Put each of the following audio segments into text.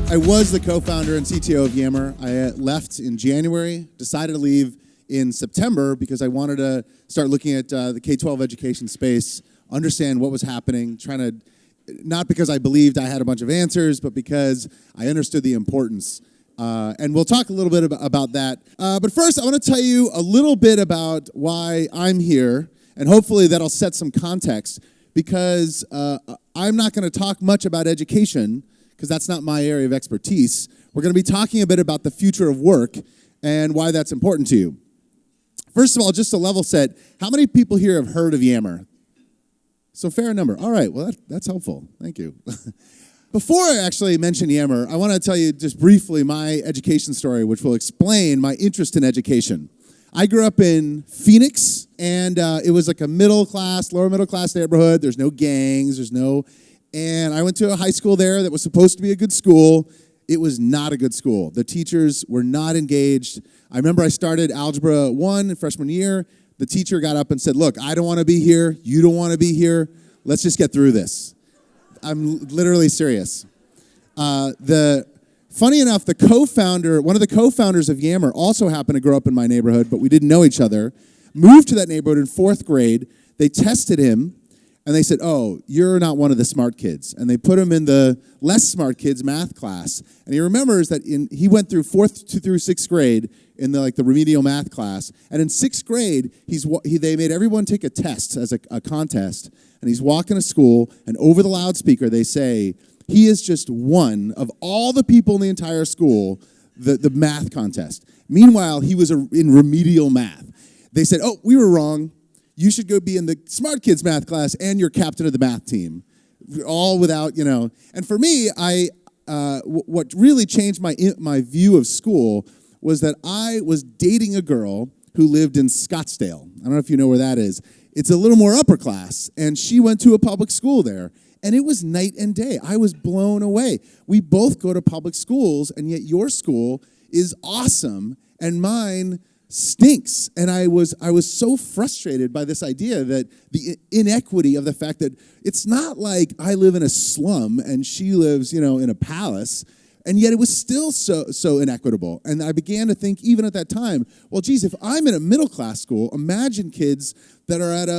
I was the co-founder and CTO of Yammer. I left in January, decided to leave in September because I wanted to start looking at the K-12 education space, understand what was happening, trying to, not because I believed I had a bunch of answers, but because I understood the importance. And we'll talk a little bit about that. But first, I want to tell you a little bit about why I'm here, and hopefully that'll set some context, because I'm not going to talk much about education, because that's not my area of expertise. We're going to be talking a bit about the future of work and why that's important to you. First of all, just to level set, how many people here have heard of Yammer? So fair number. All right, well, that's helpful. Thank you. Before I actually mention Yammer, I want to tell you just briefly my education story, which will explain my interest in education. I grew up in Phoenix, and it was like a lower middle class neighborhood. There's no gangs, and I went to a high school there that was supposed to be a good school. It was not a good school. The teachers were not engaged. I remember I started Algebra 1 in freshman year. The teacher got up and said, "Look, I don't want to be here. You don't want to be here. Let's just get through this." I'm literally serious. Funny enough, one of the co-founders of Yammer also happened to grow up in my neighborhood, but we didn't know each other, moved to that neighborhood in 4th grade. They tested him, and they said, "Oh, you're not one of the smart kids." And they put him in the less smart kids math class. And he remembers that he went through 4th through 6th grade in the remedial math class. And in 6th grade, they made everyone take a test as a contest. And he's walking to school, and over the loudspeaker, they say, he is just one of all the people in the entire school, the math contest. Meanwhile, he was in remedial math. They said, "Oh, we were wrong. You should go be in the smart kids math class, and you're captain of the math team." All without, And for me, what really changed my view of school was that I was dating a girl who lived in Scottsdale. I don't know if you know where that is. It's a little more upper class, and she went to a public school there. And it was night and day. I was blown away. We both go to public schools, and yet your school is awesome, and mine stinks. And I was so frustrated by this idea that the inequity of the fact that it's not like I live in a slum and she lives, in a palace, and yet it was still so inequitable. And I began to think, even at that time, well, geez, if I'm in a middle class school, imagine kids that are at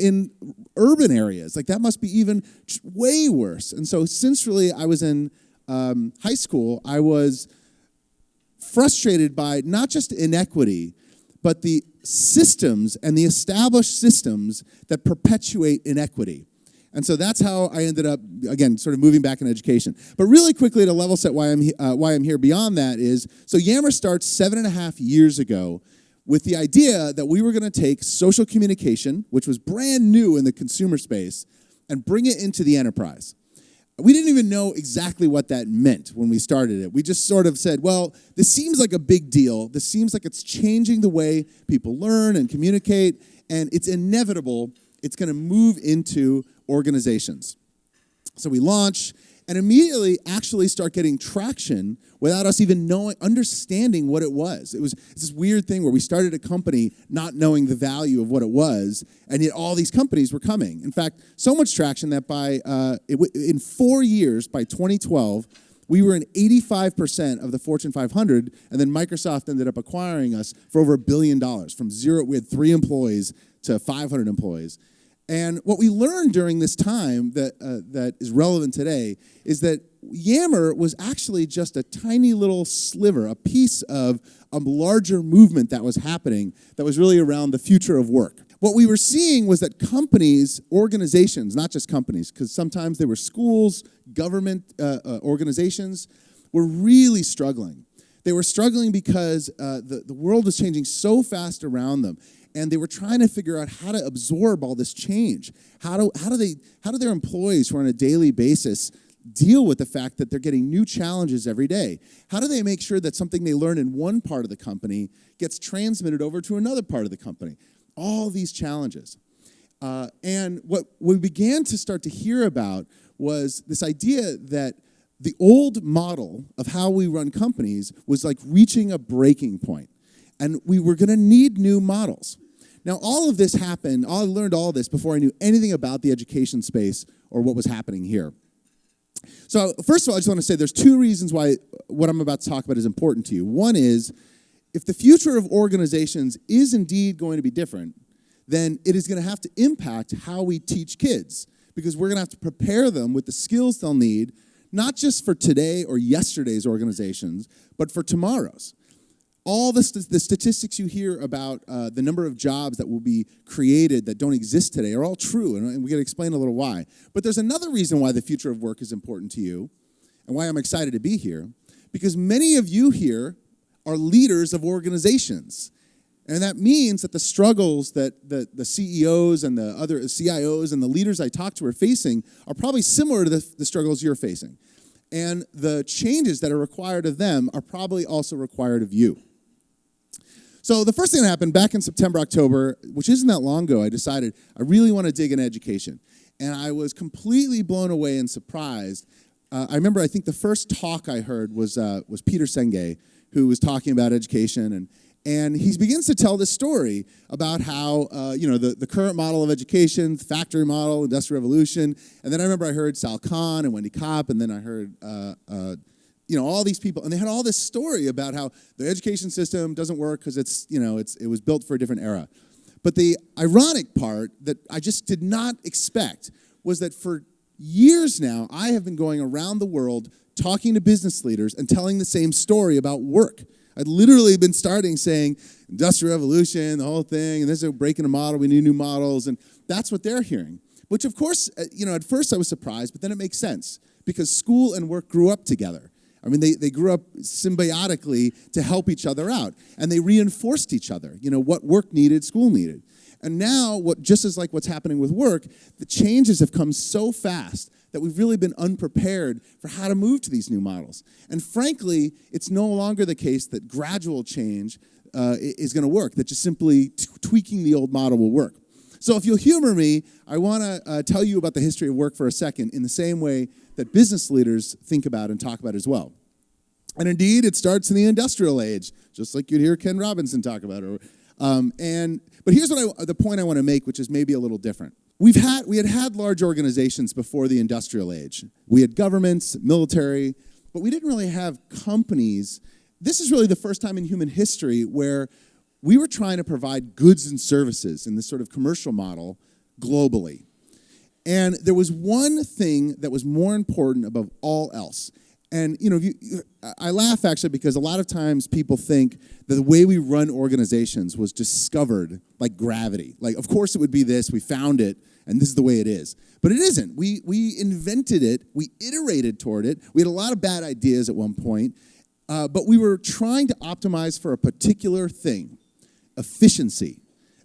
in urban areas. That must be even way worse. And so since really I was in high school, I was frustrated by not just inequity, but the systems and the established systems that perpetuate inequity. And so that's how I ended up, again, sort of moving back in education. But really quickly, to level set why I'm here beyond that is, so Yammer starts 7.5 years ago with the idea that we were going to take social communication, which was brand new in the consumer space, and bring it into the enterprise. We didn't even know exactly what that meant when we started it. We just sort of said, well, this seems like a big deal. This seems like it's changing the way people learn and communicate, and it's inevitable. It's going to move into organizations. So we launch and immediately actually start getting traction without us even understanding what it was. It's this weird thing where we started a company not knowing the value of what it was, and yet all these companies were coming. In fact, so much traction that in 4 years, by 2012, we were in 85% of the Fortune 500, and then Microsoft ended up acquiring us for over $1 billion. From zero, we had 3 employees to 500 employees. And what we learned during this time that is relevant today is that Yammer was actually just a tiny little sliver, a piece of a larger movement that was happening that was really around the future of work. What we were seeing was that companies, organizations, not just companies, because sometimes they were schools, government organizations, were really struggling. They were struggling because the world was changing so fast around them. And they were trying to figure out how to absorb all this change. How do their employees who are on a daily basis deal with the fact that they're getting new challenges every day? How do they make sure that something they learn in one part of the company gets transmitted over to another part of the company? All these challenges. And what we began to start to hear about was this idea that the old model of how we run companies was like reaching a breaking point. And we were going to need new models. Now, all of this happened, I learned all of this before I knew anything about the education space or what was happening here. So first of all, I just want to say there's two reasons why what I'm about to talk about is important to you. One is, if the future of organizations is indeed going to be different, then it is going to have to impact how we teach kids, because we're going to have to prepare them with the skills they'll need, not just for today or yesterday's organizations, but for tomorrow's. All the statistics you hear about the number of jobs that will be created that don't exist today are all true, and we're going to explain a little why. But there's another reason why the future of work is important to you, and why I'm excited to be here, because many of you here are leaders of organizations. And that means that the struggles that the CEOs and the other CIOs and the leaders I talk to are facing are probably similar to the struggles you're facing. And the changes that are required of them are probably also required of you. So the first thing that happened back in September, October, which isn't that long ago, I decided I really want to dig into education. And I was completely blown away and surprised. I remember, I think the first talk I heard was Peter Senge, who was talking about education, and he begins to tell this story about how the current model of education, the factory model, industrial revolution, and then I remember I heard Sal Khan and Wendy Kopp, and then I heard all these people, and they had all this story about how the education system doesn't work because it was built for a different era. But the ironic part that I just did not expect was that for years now, I have been going around the world talking to business leaders and telling the same story about work. I'd literally been starting saying, industrial revolution, the whole thing, and this is breaking a model, we need new models, and that's what they're hearing. Which, of course, at first I was surprised, but then it makes sense, because school and work grew up together. I mean, they grew up symbiotically to help each other out, and they reinforced each other. What work needed, school needed. And now, just as like what's happening with work, the changes have come so fast that we've really been unprepared for how to move to these new models. And frankly, it's no longer the case that gradual change is going to work, that just simply tweaking the old model will work. So if you'll humor me, I want to tell you about the history of work for a second in the same way that business leaders think about and talk about as well. And indeed, it starts in the industrial age, just like you'd hear Ken Robinson talk about it. But here's the point I want to make, which is maybe a little different. We had large organizations before the industrial age. We had governments, military, but we didn't really have companies. This is really the first time in human history where we were trying to provide goods and services in this sort of commercial model globally. And there was one thing that was more important above all else. And, I laugh actually because a lot of times people think that the way we run organizations was discovered like gravity. Like, of course it would be this, we found it, and this is the way it is. But it isn't. We invented it, we iterated toward it. We had a lot of bad ideas at one point, but we were trying to optimize for a particular thing, efficiency.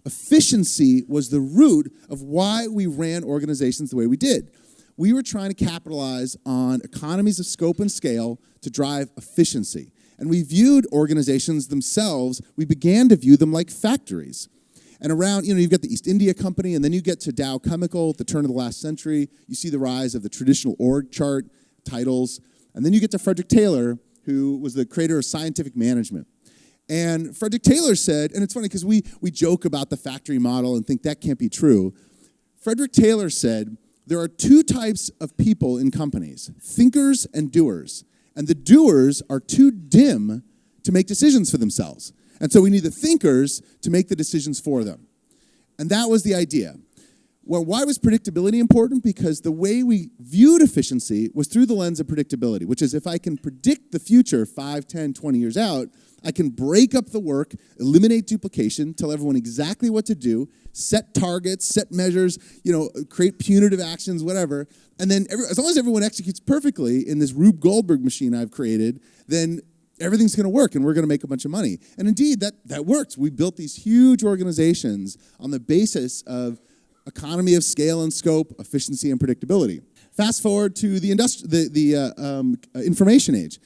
Efficiency was the root of why we ran organizations the way we did. We were trying to capitalize on economies of scope and scale to drive efficiency. And we viewed organizations themselves, we began to view them like factories. And around, you've got the East India Company, and then you get to Dow Chemical at the turn of the last century. You see the rise of the traditional org chart titles. And then you get to Frederick Taylor, who was the creator of scientific management. And Frederick Taylor said, and it's funny because we joke about the factory model and think that can't be true. Frederick Taylor said, there are two types of people in companies, thinkers and doers. And the doers are too dim to make decisions for themselves. And so we need the thinkers to make the decisions for them. And that was the idea. Well, why was predictability important? Because the way we viewed efficiency was through the lens of predictability, which is if I can predict the future 5, 10, 20 years out, I can break up the work, eliminate duplication, tell everyone exactly what to do, set targets, set measures, create punitive actions, whatever. And then as long as everyone executes perfectly in this Rube Goldberg machine I've created, then everything's going to work and we're going to make a bunch of money. And indeed, that worked. We built these huge organizations on the basis of economy of scale and scope, efficiency and predictability. Fast forward to the information age.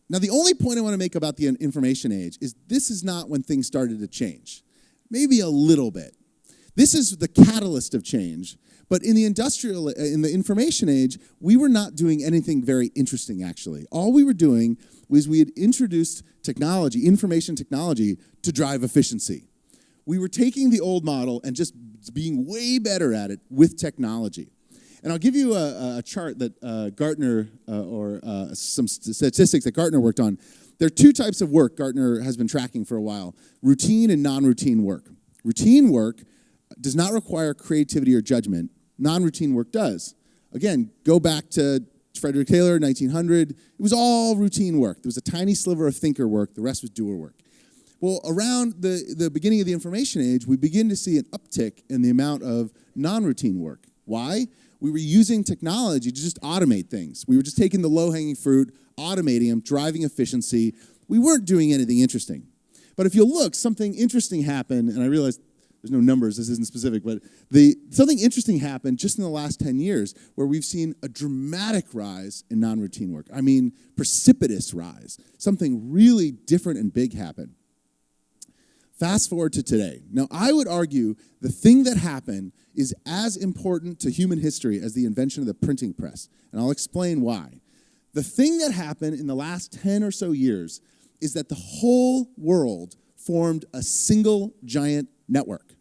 Now, the only point I want to make about the information age is this is not when things started to change. Maybe a little bit. This is the catalyst of change. But in the information age, we were not doing anything very interesting, actually. All we were doing was we had introduced technology, information technology, to drive efficiency. We were taking the old model and just being way better at it with technology. And I'll give you a chart that Gartner, or some statistics that Gartner worked on. There are two types of work Gartner has been tracking for a while: routine and non-routine work. Routine work does not require creativity or judgment. Non-routine work does. Again, go back to Frederick Taylor, 1900. It was all routine work. There was a tiny sliver of thinker work. The rest was doer work. Well, around the beginning of the information age, we begin to see an uptick in the amount of non-routine work. Why? We were using technology to just automate things. We were just taking the low-hanging fruit, automating them, driving efficiency. We weren't doing anything interesting. But if you look, something interesting happened, and I realize there's no numbers, this isn't specific, but something interesting happened just in the last 10 years where we've seen a dramatic rise in non-routine work. I mean, precipitous rise. Something really different and big happened. Fast forward to today. Now, I would argue the thing that happened is as important to human history as the invention of the printing press, and I'll explain why. The thing that happened in the last 10 or so years is that the whole world formed a single giant network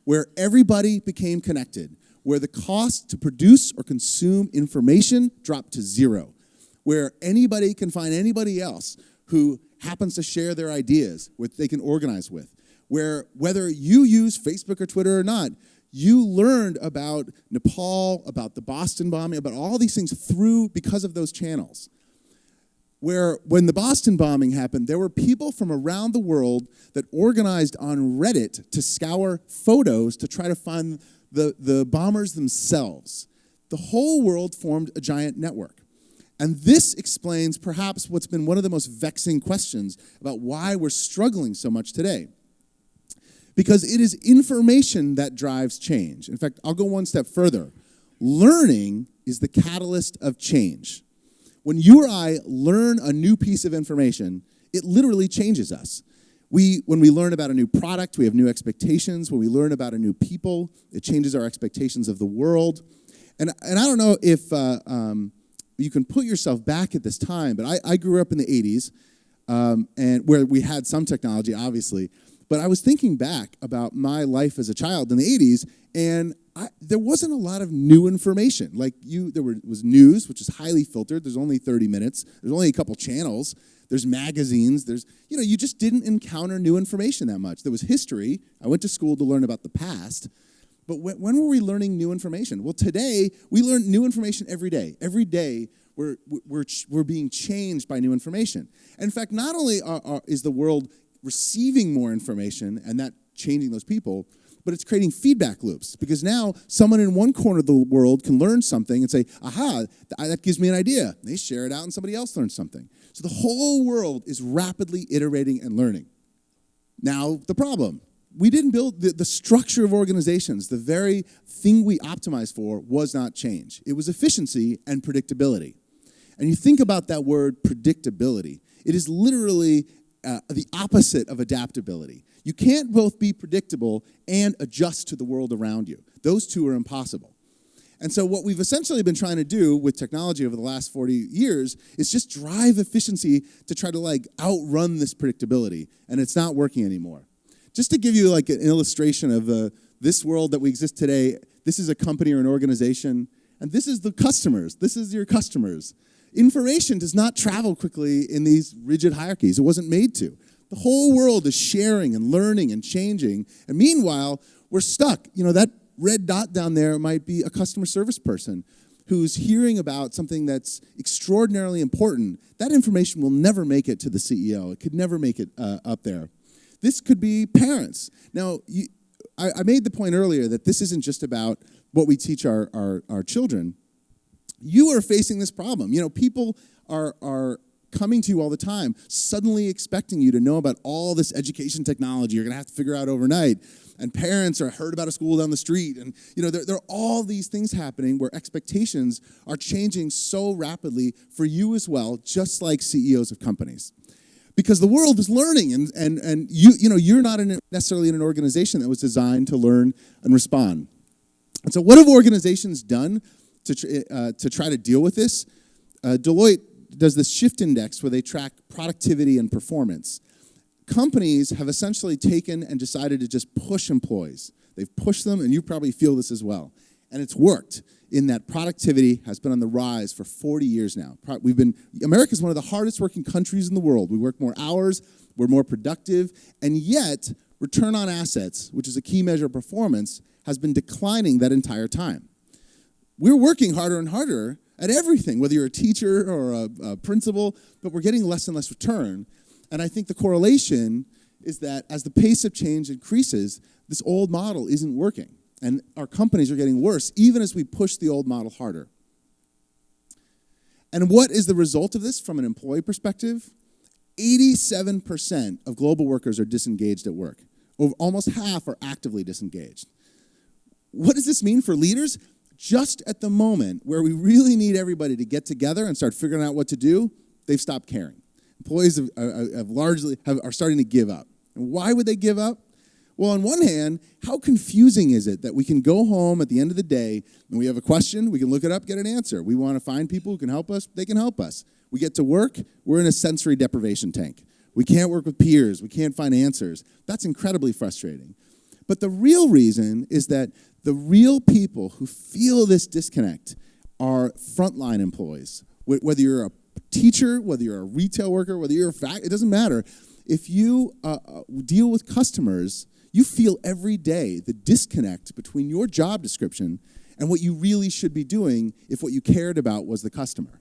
where everybody became connected, where the cost to produce or consume information dropped to zero, where anybody can find anybody else who happens to share their ideas, which they can organize with, where whether you use Facebook or Twitter or not, you learned about Nepal, about the Boston bombing, about all these things because of those channels. Where when the Boston bombing happened, there were people from around the world that organized on Reddit to scour photos to try to find the bombers themselves. The whole world formed a giant network. And this explains perhaps what's been one of the most vexing questions about why we're struggling so much today. Because it is information that drives change. In fact, I'll go one step further. Learning is the catalyst of change. When you or I learn a new piece of information, it literally changes us. When we learn about a new product, we have new expectations. When we learn about a new people, it changes our expectations of the world. And I don't know if you can put yourself back at this time, but I grew up in the 80s, and where we had some technology, obviously. But I was thinking back about my life as a child in the 80s, and there wasn't a lot of new information. There was news, which is highly filtered. There's only 30 minutes. There's only a couple channels. There's magazines. You just didn't encounter new information that much. There was history. I went to school to learn about the past. But when were we learning new information? Well, today, we learn new information every day. Every day, we're being changed by new information. And in fact, not only is the world receiving more information and that changing those people, but it's creating feedback loops, because now someone in one corner of the world can learn something and say, aha, that gives me an idea. They share it out and somebody else learns something. So the whole world is rapidly iterating and learning. Now, the problem, we didn't build the structure of organizations. The very thing we optimized for was not change. It was efficiency and predictability. And you think about that word predictability. It is literally the opposite of adaptability. You can't both be predictable and adjust to the world around you. Those two are impossible. And so what we've essentially been trying to do with technology over the last 40 years is just drive efficiency to try to outrun this predictability, and it's not working anymore. Just to give you an illustration of this world that we exist today, this is a company or an organization, and this is the customers. This is your customers. Information does not travel quickly in these rigid hierarchies. It wasn't made to. The whole world is sharing and learning and changing. And meanwhile, we're stuck. That red dot down there might be a customer service person who's hearing about something that's extraordinarily important. That information will never make it to the CEO. It could never make it up there. This could be parents. Now, I made the point earlier that this isn't just about what we teach our children. You are facing this problem. People are coming to you all the time, suddenly expecting you to know about all this education technology you're going to have to figure out overnight. And parents are heard about a school down the street. And, there are all these things happening where expectations are changing so rapidly for you as well, just like CEOs of companies. Because the world is learning, and you're not necessarily in an organization that was designed to learn and respond. And so what have organizations done to try to deal with this? Deloitte does this shift index where they track productivity and performance. Companies have essentially taken and decided to just push employees. They've pushed them, and you probably feel this as well. And it's worked in that productivity has been on the rise for 40 years now. America's one of the hardest working countries in the world. We work more hours, we're more productive, and yet return on assets, which is a key measure of performance, has been declining that entire time. We're working harder and harder at everything, whether you're a teacher or a principal, but we're getting less and less return. And I think the correlation is that as the pace of change increases, this old model isn't working. And our companies are getting worse, even as we push the old model harder. And what is the result of this from an employee perspective? 87% of global workers are disengaged at work. Almost half are actively disengaged. What does this mean for leaders? Just at the moment where we really need everybody to get together and start figuring out what to do, they've stopped caring. Employees are starting to give up. And why would they give up? Well, on one hand, how confusing is it that we can go home at the end of the day and we have a question, we can look it up, get an answer. We want to find people who can help us, they can help us. We get to work, we're in a sensory deprivation tank. We can't work with peers, we can't find answers. That's incredibly frustrating. But the real reason is that the real people who feel this disconnect are frontline employees. Whether you're a teacher, whether you're a retail worker, whether you're it doesn't matter. If you deal with customers, you feel every day the disconnect between your job description and what you really should be doing if what you cared about was the customer.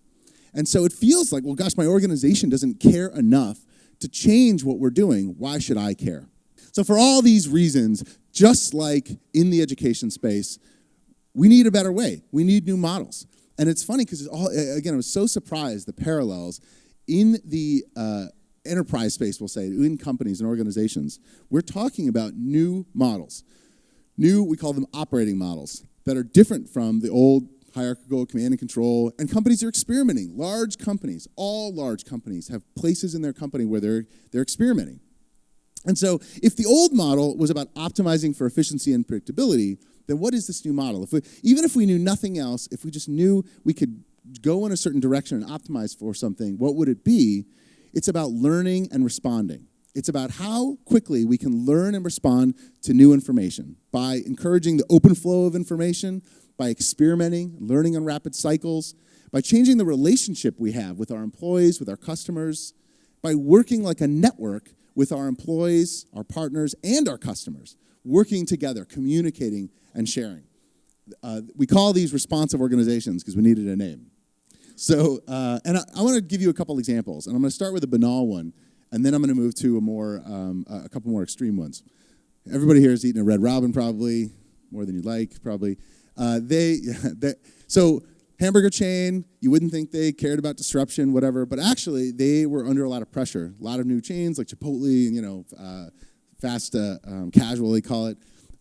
And so it feels like, well, gosh, my organization doesn't care enough to change what we're doing. Why should I care? So for all these reasons, just like in the education space, we need a better way. We need new models. And it's funny because, again, I was so surprised the parallels in the enterprise space, we'll say, in companies and organizations. We're talking about new models. New, we call them operating models, that are different from the old hierarchical command and control. And companies are experimenting. Large companies, all large companies, have places in their company where they're experimenting. And so if the old model was about optimizing for efficiency and predictability, then what is this new model? Even if we knew nothing else, if we just knew we could go in a certain direction and optimize for something, what would it be? It's about learning and responding. It's about how quickly we can learn and respond to new information by encouraging the open flow of information, by experimenting, learning on rapid cycles, by changing the relationship we have with our employees, with our customers, by working like a network with our employees, our partners, and our customers, working together, communicating, and sharing. We call these responsive organizations because we needed a name. So, and I want to give you a couple examples, and I'm going to start with a banal one, and then I'm going to move to a couple more extreme ones. Everybody here has eaten a Red Robin, probably, more than you'd like, probably. So hamburger chain, you wouldn't think they cared about disruption, whatever, but actually they were under a lot of pressure. A lot of new chains like Chipotle and, fast casual, they call it.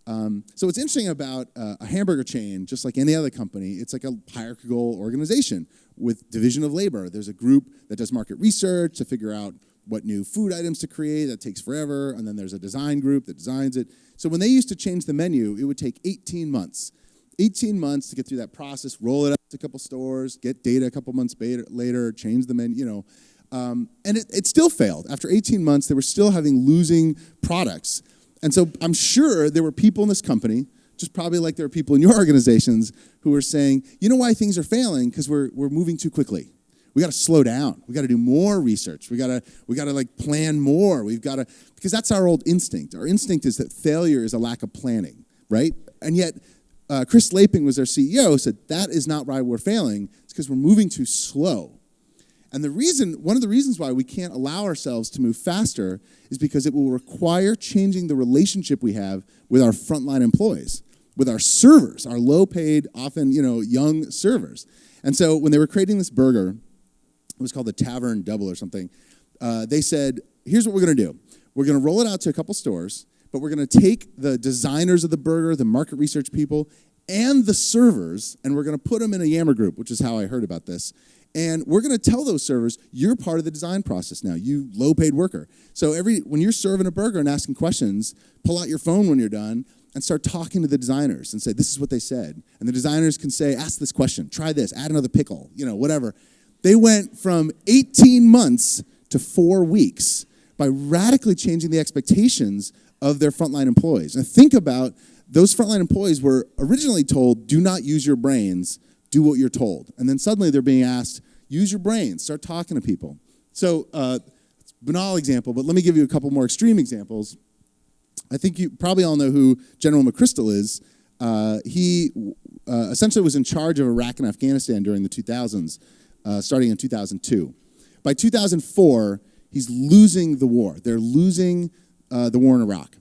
So what's interesting about a hamburger chain, just like any other company, it's like a hierarchical organization with division of labor. There's a group that does market research to figure out what new food items to create. That takes forever. And then there's a design group that designs it. So when they used to change the menu, it would take 18 months. 18 months to get through that process, roll it up to a couple stores, get data a couple months later, change the menu, and it still failed. After 18 months, they were still having losing products. And so I'm sure there were people in this company, just probably like there are people in your organizations, who were saying, you know why things are failing? Because we're moving too quickly. We got to slow down. We got to do more research. We got to like plan more. Because that's our old instinct. Our instinct is that failure is a lack of planning, right? And yet, Chris Laping was our CEO, said that is not why we're failing. It's because we're moving too slow. And one of the reasons why we can't allow ourselves to move faster is because it will require changing the relationship we have with our frontline employees, with our servers, our low-paid, often young servers. And so when they were creating this burger, it was called the Tavern Double or something. They said, here's what we're going to do. We're going to roll it out to a couple stores, but we're going to take the designers of the burger, the market research people, and the servers, and we're going to put them in a Yammer group, which is how I heard about this. And we're going to tell those servers, you're part of the design process now, you low-paid worker. So when you're serving a burger and asking questions, pull out your phone when you're done and start talking to the designers and say, this is what they said. And the designers can say, ask this question, try this, add another pickle, whatever. They went from 18 months to 4 weeks by radically changing the expectations of their frontline employees. And think about those frontline employees were originally told, do not use your brains, do what you're told. And then suddenly they're being asked, use your brains, start talking to people. So it's a banal example, but let me give you a couple more extreme examples. I think you probably all know who General McChrystal is. He essentially was in charge of Iraq and Afghanistan during the 2000s, starting in 2002. By 2004, he's losing the war. They're losing the war in Iraq.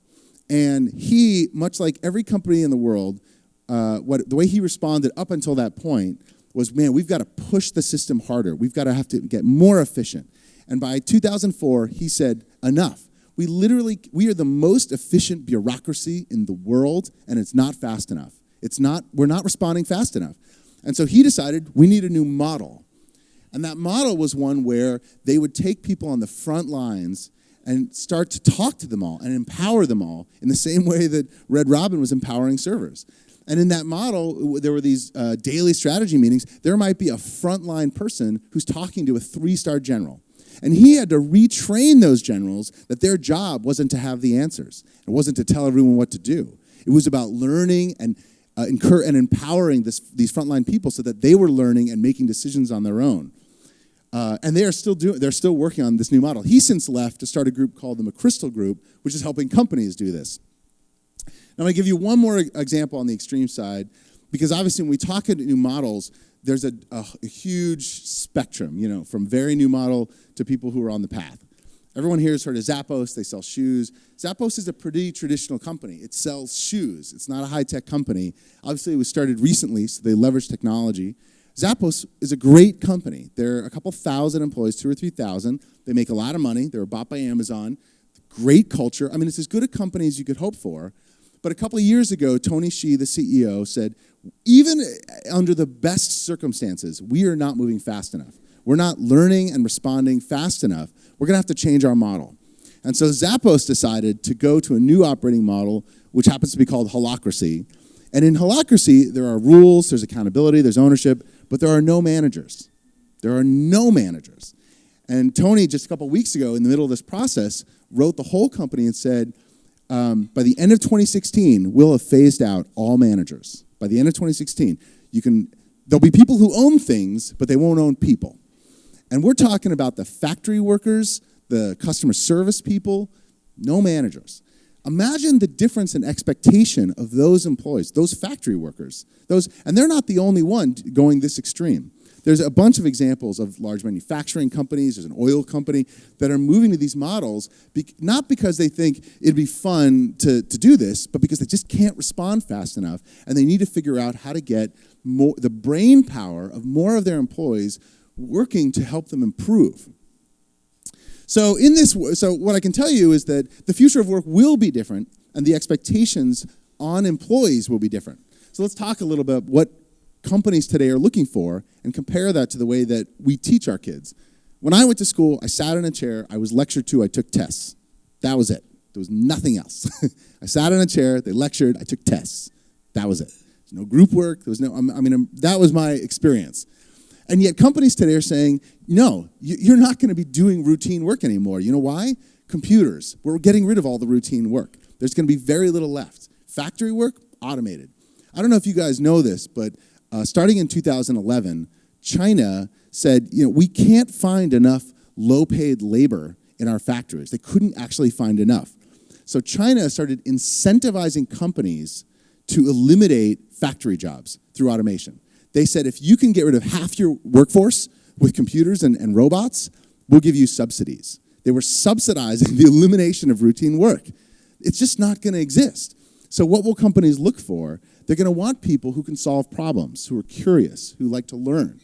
And he, much like every company in the world, the way he responded up until that point was, man, we've got to push the system harder. We've got to have to get more efficient. And by 2004, he said, enough. We are the most efficient bureaucracy in the world, and it's not fast enough. We're not responding fast enough. And so he decided we need a new model. And that model was one where they would take people on the front lines and start to talk to them all and empower them all in the same way that Red Robin was empowering servers. And in that model, there were these daily strategy meetings. There might be a frontline person who's talking to a 3-star general. And he had to retrain those generals that their job wasn't to have the answers. It wasn't to tell everyone what to do. It was about learning and empowering these frontline people so that they were learning and making decisions on their own. And they're still working on this new model. He since left to start a group called the McChrystal Group, which is helping companies do this. Now, I'm going to give you one more example on the extreme side, because obviously when we talk about new models, there's a huge spectrum, from very new model to people who are on the path. Everyone here has heard of Zappos. They sell shoes. Zappos is a pretty traditional company. It sells shoes. It's not a high-tech company. Obviously, it was started recently, so they leverage technology. Zappos is a great company. They're a couple thousand employees, 2,000 or 3,000. They make a lot of money. They were bought by Amazon. Great culture. I mean, it's as good a company as you could hope for. But a couple of years ago, Tony Hsieh, the CEO, said, even under the best circumstances, we are not moving fast enough. We're not learning and responding fast enough. We're going to have to change our model. And so Zappos decided to go to a new operating model, which happens to be called holacracy. And in holacracy, there are rules, there's accountability, there's ownership, but there are no managers. There are no managers. And Tony, just a couple of weeks ago, in the middle of this process, wrote the whole company and said, by the end of 2016, we'll have phased out all managers. By the end of 2016, there'll be people who own things, but they won't own people. And we're talking about the factory workers, the customer service people, no managers. Imagine the difference in expectation of those employees, those factory workers. And they're not the only one going this extreme. There's a bunch of examples of large manufacturing companies. There's an oil company that are moving to these models, not because they think it'd be fun to do this, but because they just can't respond fast enough, and they need to figure out how to get the brain power of more of their employees working to help them improve. So what I can tell you is that the future of work will be different, and the expectations on employees will be different. So let's talk a little bit what companies today are looking for and compare that to the way that we teach our kids. When I went to school, I sat in a chair, I was lectured to, I took tests. That was it. There was nothing else. I sat in a chair, they lectured, I took tests. That was it. There's no group work, there was that was my experience. And yet companies today are saying, no, you're not going to be doing routine work anymore. You know why? Computers. We're getting rid of all the routine work. There's going to be very little left. Factory work, automated. I don't know if you guys know this, but starting in 2011, China said, we can't find enough low-paid labor in our factories. They couldn't actually find enough. So China started incentivizing companies to eliminate factory jobs through automation. They said, if you can get rid of half your workforce with computers and robots, we'll give you subsidies. They were subsidizing the elimination of routine work. It's just not going to exist. So what will companies look for? They're going to want people who can solve problems, who are curious, who like to learn.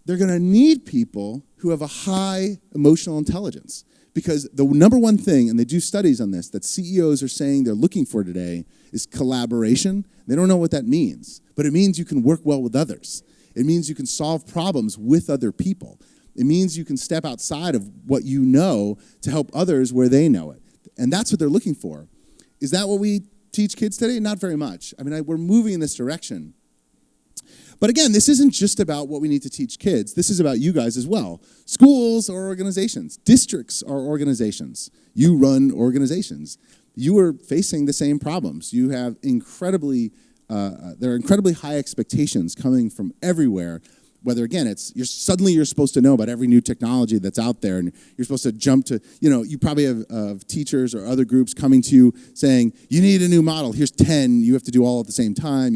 They're going to need people who have a high emotional intelligence. Because the number one thing, and they do studies on this, that CEOs are saying they're looking for today is collaboration. They don't know what that means, but it means you can work well with others. It means you can solve problems with other people. It means you can step outside of what you know to help others where they know it. And that's what they're looking for. Is that what we teach kids today? Not very much. We're moving in this direction. But again, this isn't just about what we need to teach kids. This is about you guys as well. Schools are organizations. Districts are organizations. You run organizations. you are facing the same problems. You have there are incredibly high expectations coming from everywhere. Whether, again, you're supposed to know about every new technology that's out there, and you're supposed to jump to, you probably have teachers or other groups coming to you saying, you need a new model, here's 10, you have to do all at the same time,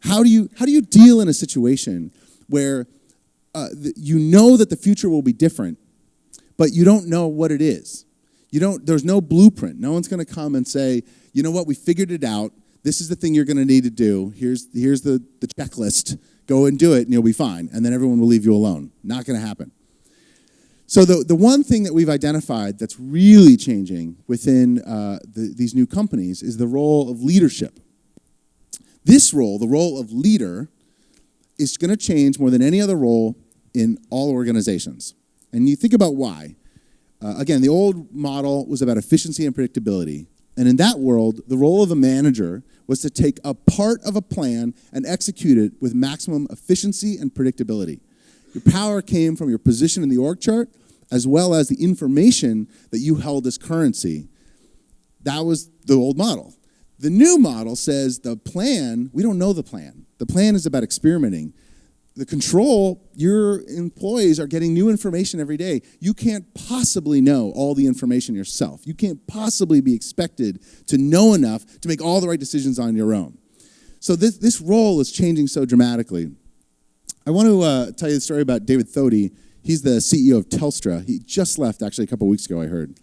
How do you deal in a situation where you know that the future will be different, but you don't know what it is? There's no blueprint. No one's going to come and say, you know what, we figured it out, this is the thing you're going to need to do, here's the checklist. Go and do it, and you'll be fine. And then everyone will leave you alone. Not going to happen. So the one thing that we've identified that's really changing within these new companies is the role of leadership. This role, the role of leader, is going to change more than any other role in all organizations. And you think about why. Again, the old model was about efficiency and predictability. And in that world, the role of a manager was to take a part of a plan and execute it with maximum efficiency and predictability. Your power came from your position in the org chart, as well as the information that you held as currency. That was the old model. The new model says the plan, we don't know the plan. The plan is about experimenting. The control, your employees are getting new information every day. You can't possibly know all the information yourself. You can't possibly be expected to know enough to make all the right decisions on your own. So this role is changing so dramatically. I want to tell you the story about David Thodey. He's the CEO of Telstra. He just left, actually, a couple weeks ago, I heard.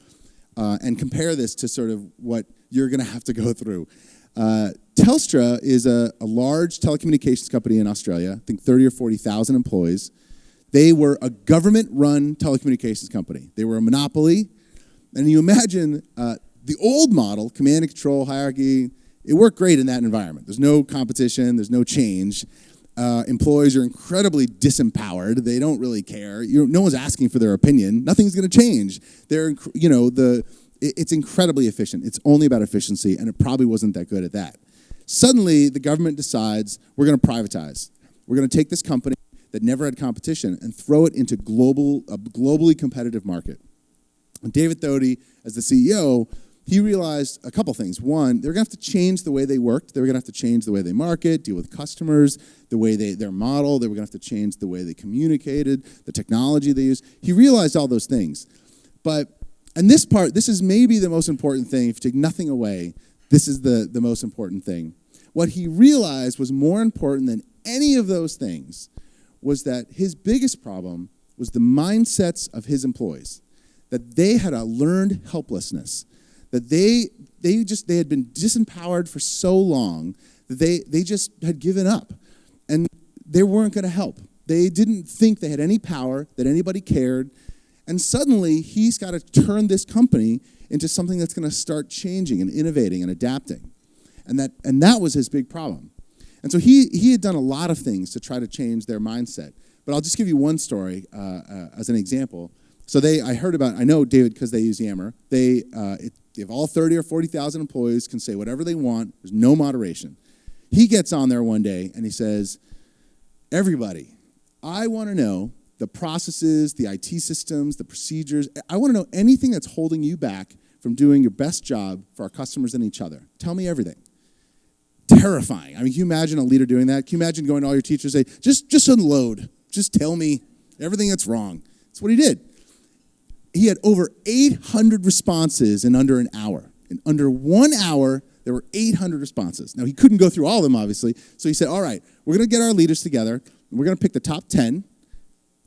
And compare this to sort of what you're going to have to go through. Telstra is a large telecommunications company in Australia, I think 30 or 40,000 employees. They were a government-run telecommunications company. They were a monopoly. And you imagine the old model, command and control, hierarchy, it worked great in that environment. There's no competition. There's no change. Employees are incredibly disempowered. They don't really care. No one's asking for their opinion. Nothing's going to change. It's incredibly efficient. It's only about efficiency, and it probably wasn't that good at that. Suddenly, the government decides we're going to privatize. We're going to take this company that never had competition and throw it into a globally competitive market. And David Thodey, as the CEO, he realized a couple things. One, they're going to have to change the way they worked. They were going to have to change the way they market, deal with customers, the way their model. They were going to have to change the way they communicated, the technology they used. He realized all those things. And this is maybe the most important thing. If you take nothing away, this is the most important thing. What he realized was more important than any of those things was that his biggest problem was the mindsets of his employees, that they had a learned helplessness, that they had been disempowered for so long that they just had given up, and they weren't going to help. They didn't think they had any power, that anybody cared. And suddenly, he's got to turn this company into something that's going to start changing and innovating and adapting. And that was his big problem. And so he had done a lot of things to try to change their mindset. But I'll just give you one story as an example. So I know David because they use Yammer. They have all 30 or 40,000 employees, can say whatever they want. There's no moderation. He gets on there one day and he says, everybody, I want to know the processes, the IT systems, the procedures. I want to know anything that's holding you back from doing your best job for our customers and each other. Tell me everything. Terrifying. I mean, can you imagine a leader doing that? Can you imagine going to all your teachers and say, just unload. Just tell me everything that's wrong. That's what he did. He had over 800 responses in under an hour. In under 1 hour, there were 800 responses. Now, he couldn't go through all of them, obviously. So he said, all right, we're going to get our leaders together. And we're going to pick the top 10.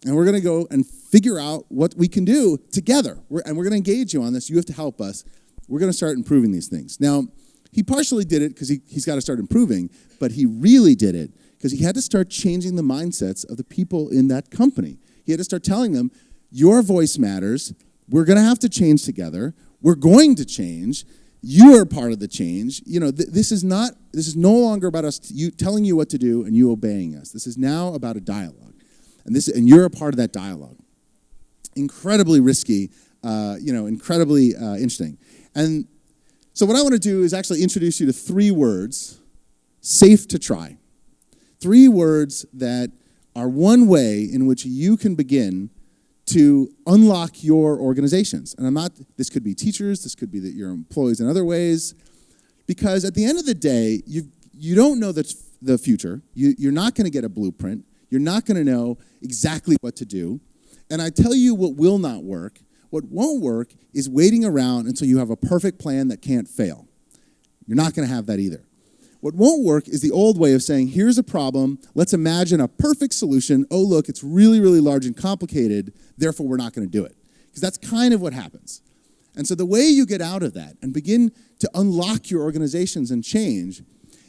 And we're going to go and figure out what we can do together. And we're going to engage you on this. You have to help us. We're going to start improving these things. Now, he partially did it because he's got to start improving, but he really did it because he had to start changing the mindsets of the people in that company. He had to start telling them, your voice matters. We're going to have to change together. We're going to change. You are part of the change. This is no longer about us telling you what to do and you obeying us. This is now about a dialogue. And you're a part of that dialogue. Incredibly risky, incredibly interesting. And so what I want to do is actually introduce you to 3 words, safe to try. 3 words that are one way in which you can begin to unlock your organizations. And this could be teachers, this could be your employees in other ways, because at the end of the day, you don't know the future. You're not going to get a blueprint. You're not going to know exactly what to do. And I tell you what will not work. What won't work is waiting around until you have a perfect plan that can't fail. You're not going to have that either. What won't work is the old way of saying, here's a problem, let's imagine a perfect solution. Oh, look, it's really, really large and complicated, therefore we're not going to do it. Because that's kind of what happens. And so the way you get out of that and begin to unlock your organizations and change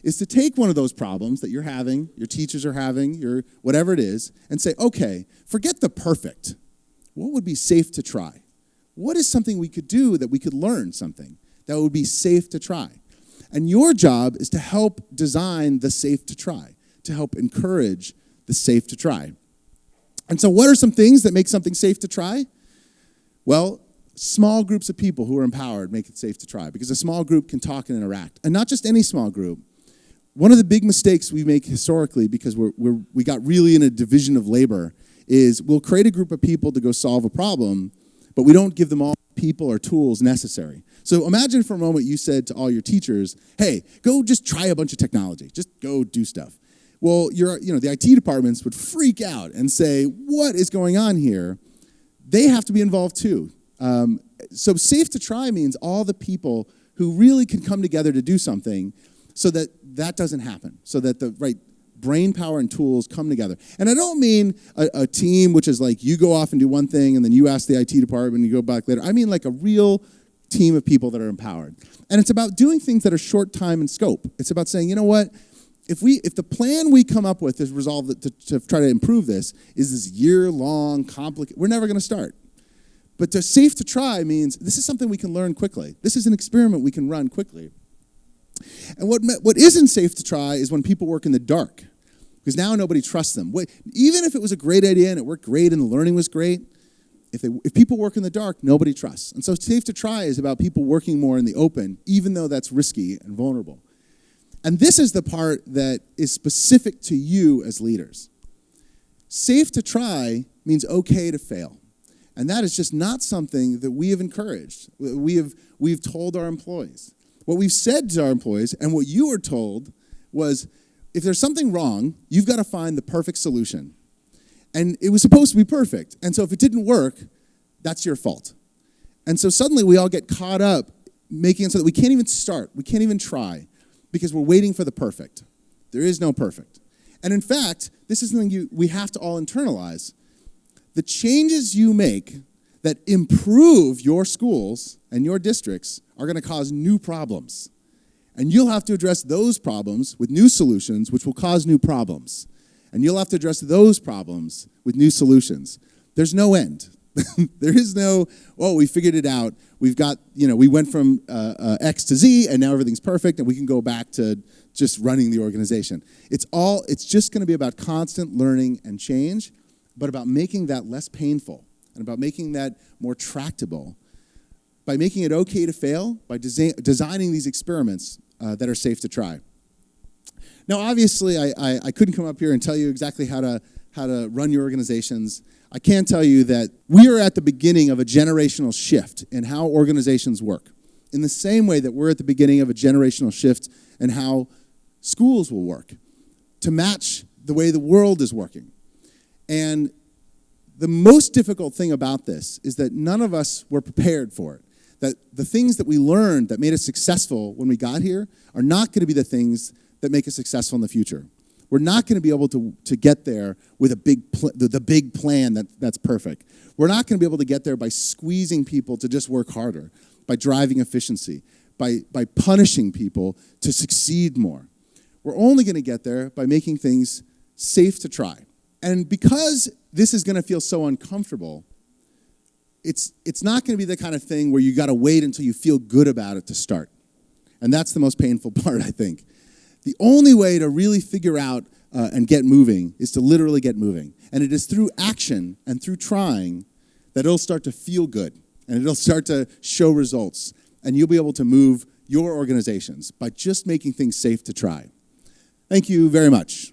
is to take one of those problems that you're having, your teachers are having, your whatever it is, and say, okay, forget the perfect. What would be safe to try? What is something we could do that we could learn something that would be safe to try? And your job is to help design the safe to try, to help encourage the safe to try. And so what are some things that make something safe to try? Well, small groups of people who are empowered make it safe to try, because a small group can talk and interact. And not just any small group. One of the big mistakes we make historically, because we got really in a division of labor, is we'll create a group of people to go solve a problem, but we don't give them all people or tools necessary. So imagine for a moment you said to all your teachers, hey, go just try a bunch of technology. Just go do stuff. Well, the IT departments would freak out and say, what is going on here? They have to be involved too. So safe to try means all the people who really can come together to do something so that doesn't happen, so that the right brain power and tools come together. And I don't mean a team which is like you go off and do one thing and then you ask the IT department and you go back later. I mean like a real team of people that are empowered. And it's about doing things that are short time and scope. It's about saying, you know what, if the plan we come up with is resolved to try to improve this is this year-long, complicated, we're never going to start. But safe to try means this is something we can learn quickly. This is an experiment we can run quickly. And what isn't safe to try is when people work in the dark, because now nobody trusts them. Even if it was a great idea and it worked great and the learning was great, if people work in the dark, nobody trusts. And so safe to try is about people working more in the open, even though that's risky and vulnerable. And this is the part that is specific to you as leaders. Safe to try means okay to fail. And that is just not something that we have encouraged. We've told our employees. What we've said to our employees and what you were told was, if there's something wrong, you've got to find the perfect solution. And it was supposed to be perfect. And so if it didn't work, that's your fault. And so suddenly we all get caught up making it so that we can't even start. We can't even try because we're waiting for the perfect. There is no perfect. And in fact, this is something we have to all internalize. The changes you make that improve your schools and your districts are going to cause new problems. And you'll have to address those problems with new solutions, which will cause new problems. And you'll have to address those problems with new solutions. There's no end. There is no, we figured it out. We've got, we went from X to Z, and now everything's perfect, and we can go back to just running the organization. It's just going to be about constant learning and change, but about making that less painful and about making that more tractable by making it okay to fail, by designing these experiments that are safe to try. Now, obviously, I couldn't come up here and tell you exactly how to run your organizations. I can tell you that we are at the beginning of a generational shift in how organizations work, in the same way that we're at the beginning of a generational shift in how schools will work, to match the way the world is working. And the most difficult thing about this is that none of us were prepared for it. That the things that we learned that made us successful when we got here are not going to be the things that make us successful in the future. We're not going to be able to get there with the big plan that's perfect. We're not going to be able to get there by squeezing people to just work harder, by driving efficiency, by punishing people to succeed more. We're only going to get there by making things safe to try. And because this is going to feel so uncomfortable, it's not going to be the kind of thing where you got to wait until you feel good about it to start. And that's the most painful part, I think. The only way to really figure out and get moving is to literally get moving. And it is through action and through trying that it'll start to feel good. And it'll start to show results. And you'll be able to move your organizations by just making things safe to try. Thank you very much.